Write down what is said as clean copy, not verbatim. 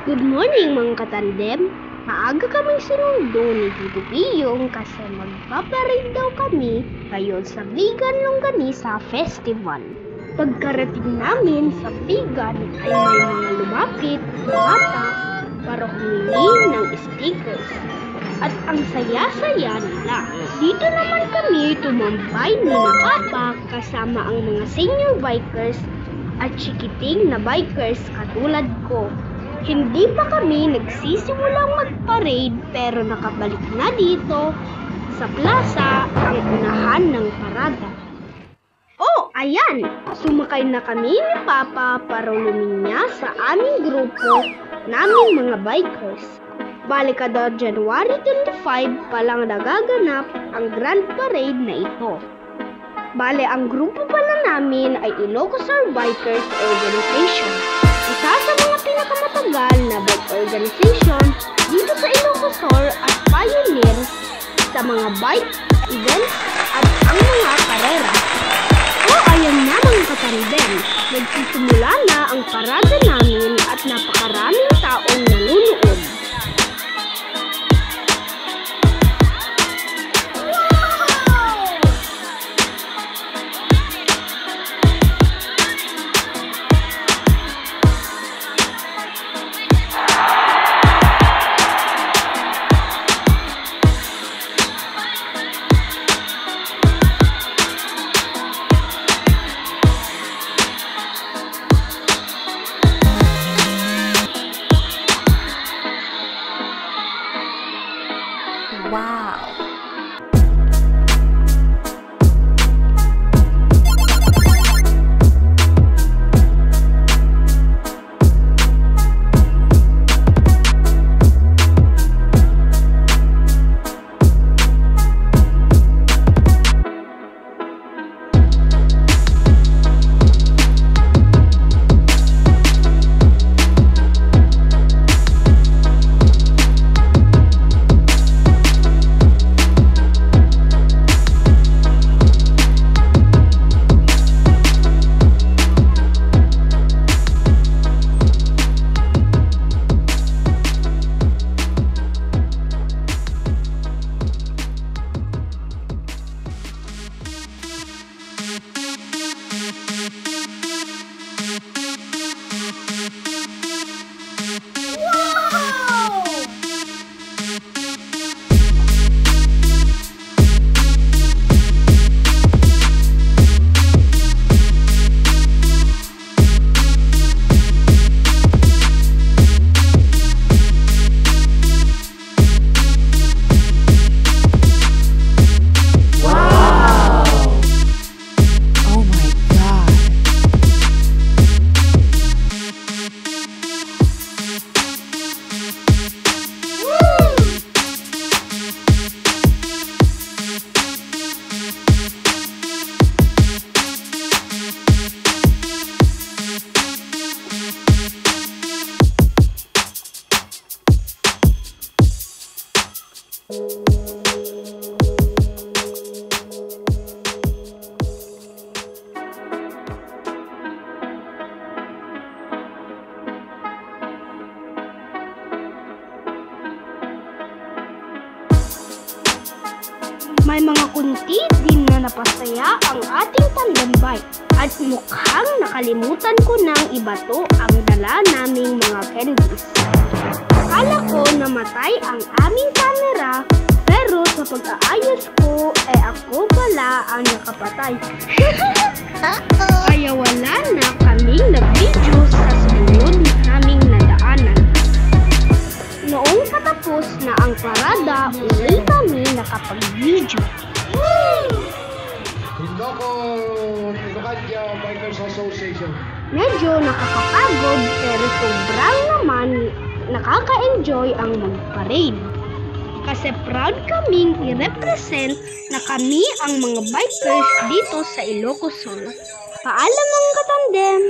Good morning mga katandem. Maaga kaming sinundo ni Tito Piyong kasi magpaparade daw kami ngayon sa Vegan Longganisa Festival. Pagkarating namin sa Vegan ay may mga lumapit na bata para humingi ng stickers. At ang saya-saya nila. Dito naman kami tumambay ni Papa kasama ang mga senior bikers at chikiting na bikers katulad ko. Hindi pa kami nagsisimulang mag-parade pero nakabalik na dito sa plaza ang unahan ng parada. Oh, ayan! Sumakay na kami ni Papa para luminya sa aming grupo naming mga bikers. Bali kada January 25 pa lang nagaganap ang Grand Parade na ito. Bale, ang grupo pala namin ay Ilocos Bikers Organization. Isa sa mga pinakamatagal na bike organization dito sa Ilocos at pioneer sa mga bike events at ang mga karera. O ayan na mga katandem, nagsisimula na ang parada namin at napakaraming taong nanunood. Wow! May mga kunti din na napasaya ang ating tandem bike at mukhang nakalimutan ko nang ibato ang dala naming mga candies. Akala ko namatay ang aming camera pero sa pag-aayos ko ako pala ang nakapatay. Kaya wala na kaming nag-video sa sumunod naming nadaanan. Noong patapos na ang parada, uli kami nakapag-video. Ilocos Bikers Association. Medyo nakakapagod pero sobrang naman nakaka-enjoy ang mag-parade. Kasi proud kaming i-represent na kami ang mga bikers dito sa Ilocos. Paalam mga katandem!